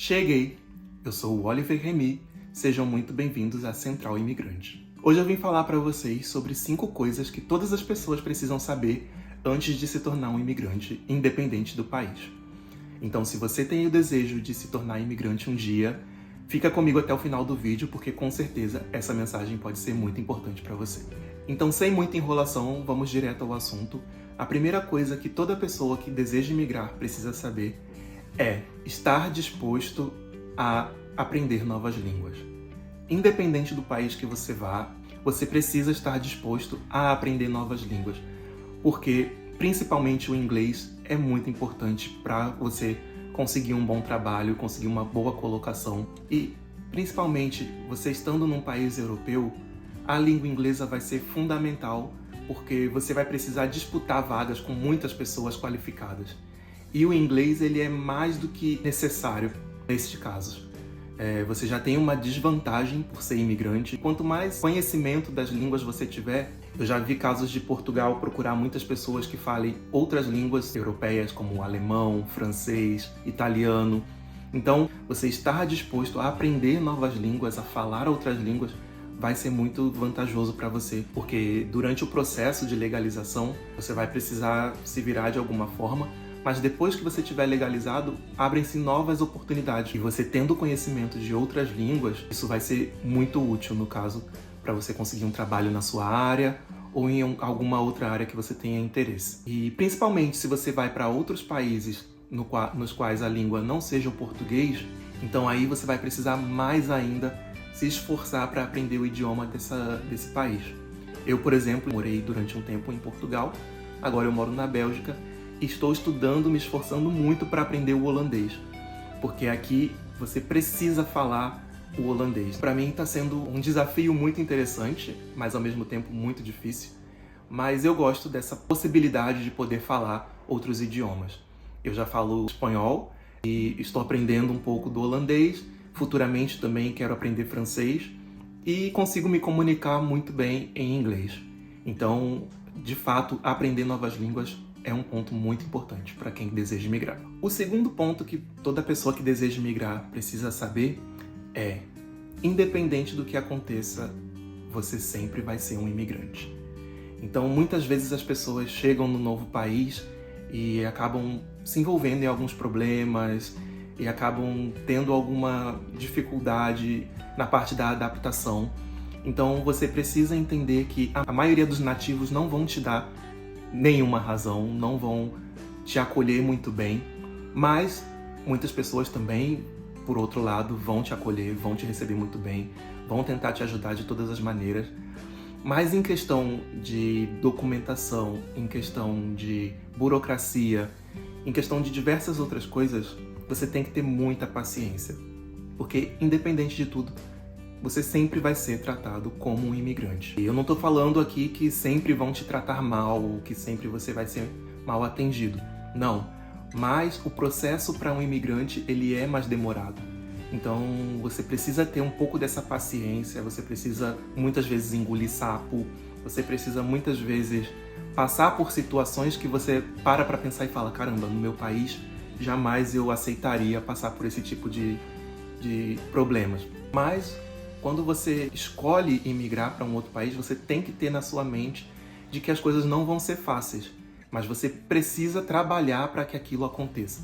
Cheguei! Eu sou o Oliver Remy, sejam muito bem-vindos à Central Imigrante. Hoje eu vim falar para vocês sobre 5 coisas que todas as pessoas precisam saber antes de se tornar um imigrante, independente do país. Então, se você tem o desejo de se tornar imigrante um dia, fica comigo até o final do vídeo, porque com certeza essa mensagem pode ser muito importante para você. Então, sem muita enrolação, vamos direto ao assunto. A primeira coisa que toda pessoa que deseja imigrar precisa saber é estar disposto a aprender novas línguas. Independente do país que você vá, você precisa estar disposto a aprender novas línguas, porque principalmente o inglês é muito importante para você conseguir um bom trabalho, conseguir uma boa colocação e, principalmente, você estando num país europeu, a língua inglesa vai ser fundamental porque você vai precisar disputar vagas com muitas pessoas qualificadas. E o inglês ele é mais do que necessário nesses casos. Você já tem uma desvantagem por ser imigrante. Quanto mais conhecimento das línguas você tiver, eu já vi casos de Portugal procurar muitas pessoas que falem outras línguas europeias, como alemão, francês, italiano. Então, você estar disposto a aprender novas línguas, a falar outras línguas, vai ser muito vantajoso para você, porque durante o processo de legalização, você vai precisar se virar de alguma forma, mas depois que você tiver legalizado, abrem-se novas oportunidades. E você tendo conhecimento de outras línguas, isso vai ser muito útil, no caso, para você conseguir um trabalho na sua área ou em alguma outra área que você tenha interesse. E principalmente se você vai para outros países nos quais a língua não seja o português, então aí você vai precisar mais ainda se esforçar para aprender o idioma desse país. Eu, por exemplo, morei durante um tempo em Portugal, agora eu moro na Bélgica, e estou estudando, me esforçando muito para aprender o holandês, porque aqui você precisa falar o holandês. Para mim está sendo um desafio muito interessante, mas ao mesmo tempo muito difícil, mas eu gosto dessa possibilidade de poder falar outros idiomas. Eu já falo espanhol e estou aprendendo um pouco do holandês, futuramente também quero aprender francês e consigo me comunicar muito bem em inglês. Então, de fato, aprender novas línguas é um ponto muito importante para quem deseja migrar. O segundo ponto que toda pessoa que deseja migrar precisa saber é: independente do que aconteça, você sempre vai ser um imigrante. Então, muitas vezes as pessoas chegam no novo país e acabam se envolvendo em alguns problemas e acabam tendo alguma dificuldade na parte da adaptação. Então, você precisa entender que a maioria dos nativos não vão te dar nenhuma razão, não vão te acolher muito bem, mas muitas pessoas também, por outro lado, vão te acolher, vão te receber muito bem, vão tentar te ajudar de todas as maneiras. Mas em questão de documentação, em questão de burocracia, em questão de diversas outras coisas, você tem que ter muita paciência, porque independente de tudo, você sempre vai ser tratado como um imigrante. E eu não estou falando aqui que sempre vão te tratar mal, ou que sempre você vai ser mal atendido. Não. Mas o processo para um imigrante, ele é mais demorado. Então, você precisa ter um pouco dessa paciência, você precisa muitas vezes engolir sapo, você precisa muitas vezes passar por situações que você para pensar e fala: caramba, no meu país jamais eu aceitaria passar por esse tipo de problemas. Mas quando você escolhe imigrar para um outro país, você tem que ter na sua mente de que as coisas não vão ser fáceis, mas você precisa trabalhar para que aquilo aconteça.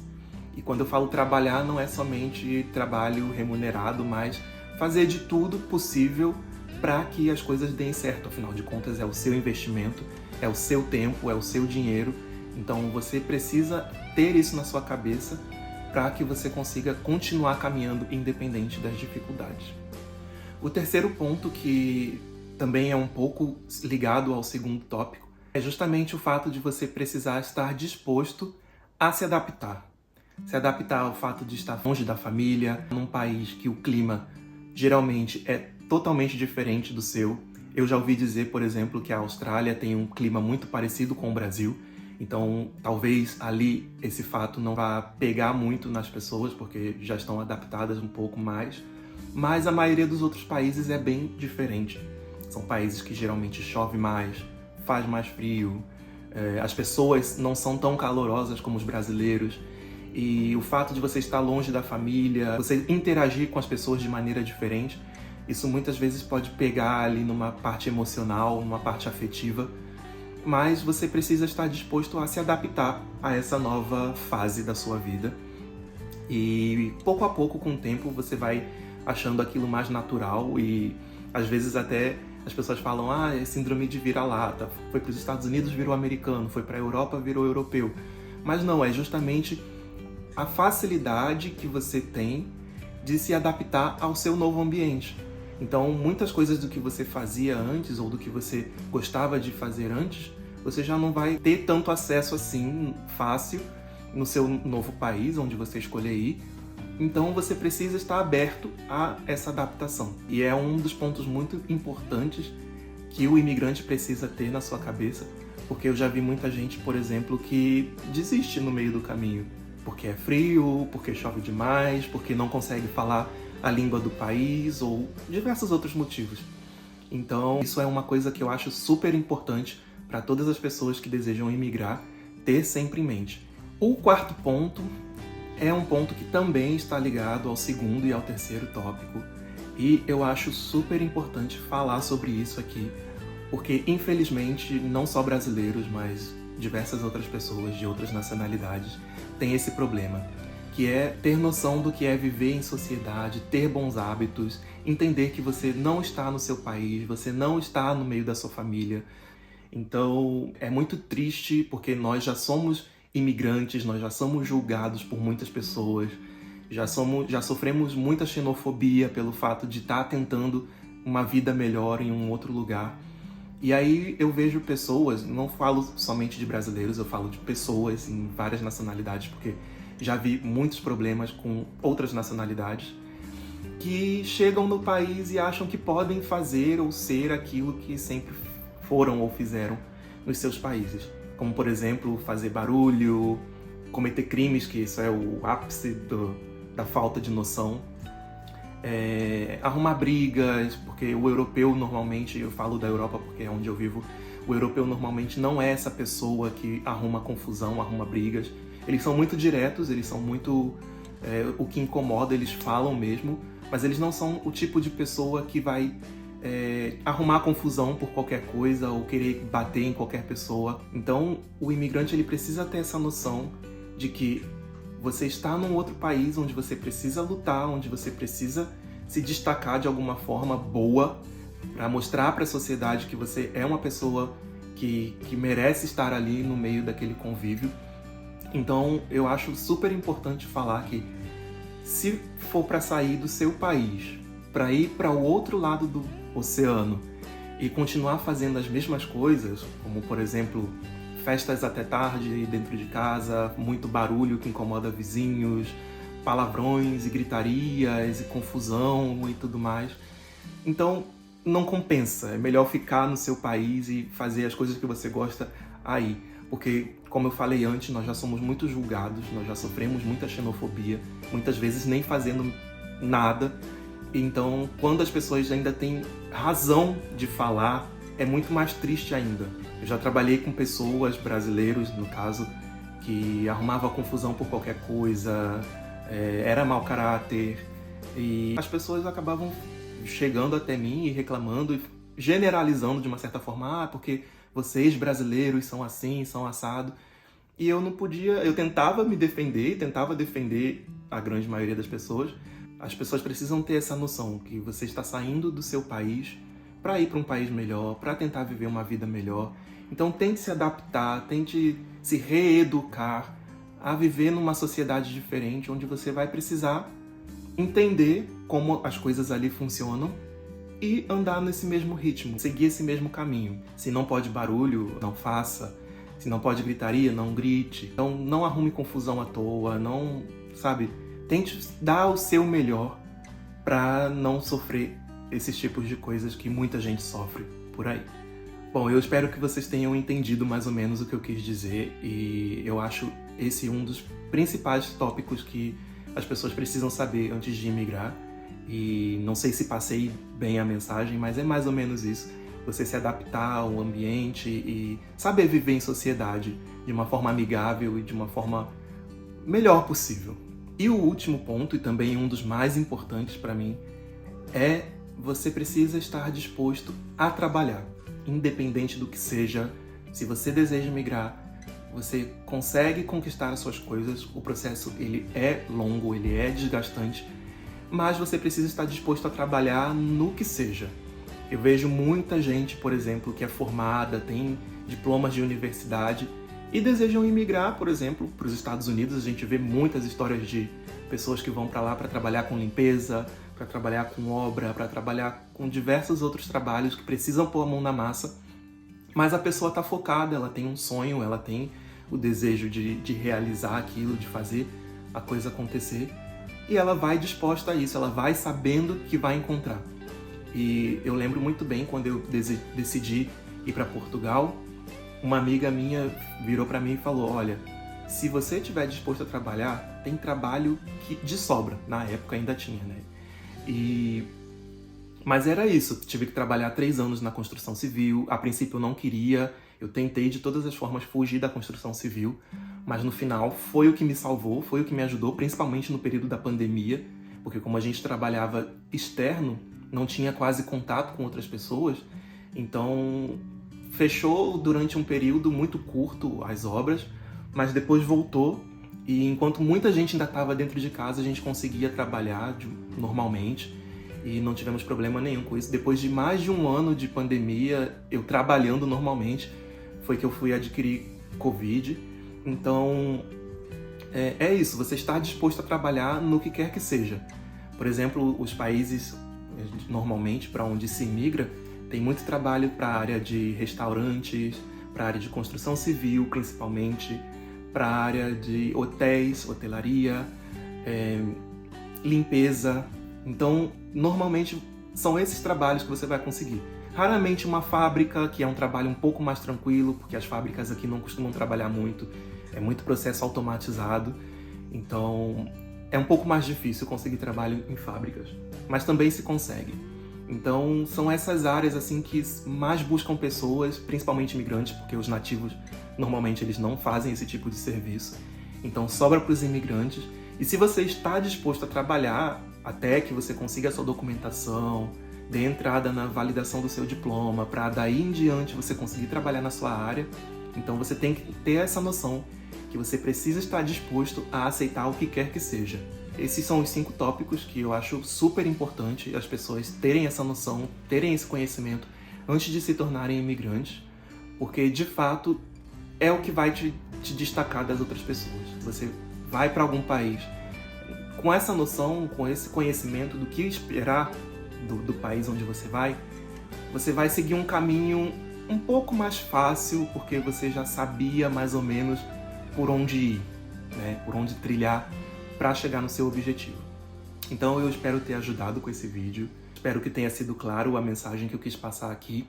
E quando eu falo trabalhar, não é somente trabalho remunerado, mas fazer de tudo possível para que as coisas deem certo. Afinal de contas, é o seu investimento, é o seu tempo, é o seu dinheiro. Então você precisa ter isso na sua cabeça para que você consiga continuar caminhando independente das dificuldades. O terceiro ponto, que também é um pouco ligado ao segundo tópico, é justamente o fato de você precisar estar disposto a se adaptar. Se adaptar ao fato de estar longe da família, num país que o clima geralmente é totalmente diferente do seu. Eu já ouvi dizer, por exemplo, que a Austrália tem um clima muito parecido com o Brasil, então talvez ali esse fato não vá pegar muito nas pessoas, porque já estão adaptadas um pouco mais. Mas a maioria dos outros países é bem diferente. São países que geralmente chove mais, faz mais frio, as pessoas não são tão calorosas como os brasileiros. E o fato de você estar longe da família, você interagir com as pessoas de maneira diferente, isso muitas vezes pode pegar ali numa parte emocional, numa parte afetiva, mas você precisa estar disposto a se adaptar a essa nova fase da sua vida. E pouco a pouco, com o tempo, você vai achando aquilo mais natural e às vezes até as pessoas falam, é síndrome de vira-lata, foi para os Estados Unidos, virou americano, foi para a Europa, virou europeu. Mas não, é justamente a facilidade que você tem de se adaptar ao seu novo ambiente. Então, muitas coisas do que você fazia antes ou do que você gostava de fazer antes, você já não vai ter tanto acesso assim fácil no seu novo país, onde você escolher ir. Então, você precisa estar aberto a essa adaptação. E é um dos pontos muito importantes que o imigrante precisa ter na sua cabeça, porque eu já vi muita gente, por exemplo, que desiste no meio do caminho, porque é frio, porque chove demais, porque não consegue falar a língua do país ou diversos outros motivos. Então, isso é uma coisa que eu acho super importante para todas as pessoas que desejam imigrar, ter sempre em mente. O quarto ponto é um ponto que também está ligado ao segundo e ao terceiro tópico, e eu acho super importante falar sobre isso aqui, porque infelizmente não só brasileiros, mas diversas outras pessoas de outras nacionalidades têm esse problema, que é ter noção do que é viver em sociedade, ter bons hábitos, entender que você não está no seu país, você não está no meio da sua família. Então, é muito triste porque nós já somos imigrantes, nós já somos julgados por muitas pessoas, já sofremos muita xenofobia pelo fato de estar tentando uma vida melhor em um outro lugar. E aí eu vejo pessoas, não falo somente de brasileiros, eu falo de pessoas em várias nacionalidades, porque já vi muitos problemas com outras nacionalidades, que chegam no país e acham que podem fazer ou ser aquilo que sempre foram ou fizeram nos seus países. Como, por exemplo, fazer barulho, cometer crimes, que isso é o ápice da falta de noção. Arrumar brigas, porque o europeu normalmente, eu falo da Europa porque é onde eu vivo, o europeu normalmente não é essa pessoa que arruma confusão, arruma brigas. Eles são muito diretos, eles são muito... o que incomoda, eles falam mesmo, mas eles não são o tipo de pessoa que vai arrumar confusão por qualquer coisa ou querer bater em qualquer pessoa. Então, o imigrante ele precisa ter essa noção de que você está num outro país onde você precisa lutar, onde você precisa se destacar de alguma forma boa para mostrar para a sociedade que você é uma pessoa que merece estar ali no meio daquele convívio. Então, eu acho super importante falar que se for para sair do seu país, para ir para o outro lado do oceano e continuar fazendo as mesmas coisas, como, por exemplo, festas até tarde dentro de casa, muito barulho que incomoda vizinhos, palavrões e gritarias e confusão e tudo mais. Então, não compensa. É melhor ficar no seu país e fazer as coisas que você gosta aí. Porque, como eu falei antes, nós já somos muito julgados, nós já sofremos muita xenofobia, muitas vezes nem fazendo nada. Então, quando as pessoas ainda têm razão de falar, é muito mais triste ainda. Eu já trabalhei com pessoas, brasileiros no caso, que arrumavam confusão por qualquer coisa, era mau caráter, e as pessoas acabavam chegando até mim e reclamando, generalizando de uma certa forma, porque vocês brasileiros são assim, são assado. E eu não podia, eu tentava me defender, tentava defender a grande maioria das pessoas. As pessoas precisam ter essa noção que você está saindo do seu país para ir para um país melhor, para tentar viver uma vida melhor. Então tente se adaptar, tente se reeducar a viver numa sociedade diferente, onde você vai precisar entender como as coisas ali funcionam e andar nesse mesmo ritmo, seguir esse mesmo caminho. Se não pode barulho, não faça. Se não pode gritaria, não grite. Então não arrume confusão à toa, não, sabe? Tente dar o seu melhor para não sofrer esses tipos de coisas que muita gente sofre por aí. Bom, eu espero que vocês tenham entendido mais ou menos o que eu quis dizer e eu acho esse um dos principais tópicos que as pessoas precisam saber antes de imigrar. E não sei se passei bem a mensagem, mas é mais ou menos isso. Você se adaptar ao ambiente e saber viver em sociedade de uma forma amigável e de uma forma melhor possível. E o último ponto, e também um dos mais importantes para mim, é você precisa estar disposto a trabalhar, independente do que seja. Se você deseja migrar, você consegue conquistar as suas coisas, o processo ele é longo, ele é desgastante, mas você precisa estar disposto a trabalhar no que seja. Eu vejo muita gente, por exemplo, que é formada, tem diplomas de universidade e desejam imigrar, por exemplo, para os Estados Unidos. A gente vê muitas histórias de pessoas que vão para lá para trabalhar com limpeza, para trabalhar com obra, para trabalhar com diversos outros trabalhos que precisam pôr a mão na massa, mas a pessoa está focada, ela tem um sonho, ela tem o desejo de realizar aquilo, de fazer a coisa acontecer, e ela vai disposta a isso, ela vai sabendo que vai encontrar. E eu lembro muito bem quando eu decidi ir para Portugal, uma amiga minha virou para mim e falou: olha, se você estiver disposto a trabalhar, tem trabalho de sobra. Na época ainda tinha, né? Mas era isso, tive que trabalhar 3 anos na construção civil. A princípio eu não queria, eu tentei de todas as formas fugir da construção civil, mas no final foi o que me salvou, foi o que me ajudou, principalmente no período da pandemia, porque como a gente trabalhava externo, não tinha quase contato com outras pessoas, então fechou durante um período muito curto as obras, mas depois voltou, e enquanto muita gente ainda estava dentro de casa, a gente conseguia trabalhar normalmente e não tivemos problema nenhum com isso. Depois de mais de um ano de pandemia, eu trabalhando normalmente, foi que eu fui adquirir Covid. Então, é isso, você está disposto a trabalhar no que quer que seja. Por exemplo, os países, normalmente, para onde se imigra, tem muito trabalho para a área de restaurantes, para a área de construção civil, principalmente, para a área de hotéis, hotelaria, limpeza. Então, normalmente, são esses trabalhos que você vai conseguir. Raramente uma fábrica, que é um trabalho um pouco mais tranquilo, porque as fábricas aqui não costumam trabalhar muito, é muito processo automatizado, então é um pouco mais difícil conseguir trabalho em fábricas, mas também se consegue. Então são essas áreas assim que mais buscam pessoas, principalmente imigrantes, porque os nativos normalmente eles não fazem esse tipo de serviço, então sobra para os imigrantes. E se você está disposto a trabalhar até que você consiga a sua documentação, dê entrada na validação do seu diploma, para daí em diante você conseguir trabalhar na sua área, então você tem que ter essa noção que você precisa estar disposto a aceitar o que quer que seja. Esses são os 5 tópicos que eu acho super importante as pessoas terem essa noção, terem esse conhecimento antes de se tornarem imigrantes, porque de fato é o que vai te destacar das outras pessoas. Você vai para algum país com essa noção, com esse conhecimento do que esperar do país onde você vai seguir um caminho um pouco mais fácil, porque você já sabia mais ou menos por onde ir, né? Por onde trilhar para chegar no seu objetivo. Então eu espero ter ajudado com esse vídeo, espero que tenha sido claro a mensagem que eu quis passar aqui.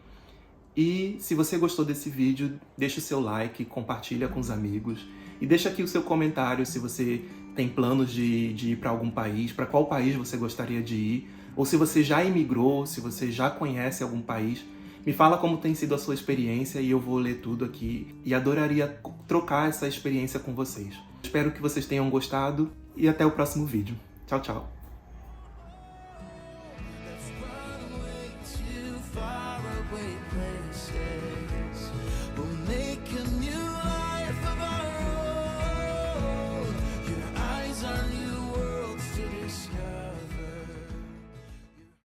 E se você gostou desse vídeo, deixa o seu like, compartilha com os amigos e deixa aqui o seu comentário se você tem planos de ir para algum país, para qual país você gostaria de ir, ou se você já imigrou, se você já conhece algum país. Me fala como tem sido a sua experiência e eu vou ler tudo aqui e adoraria trocar essa experiência com vocês. Espero que vocês tenham gostado e até o próximo vídeo. Tchau, tchau!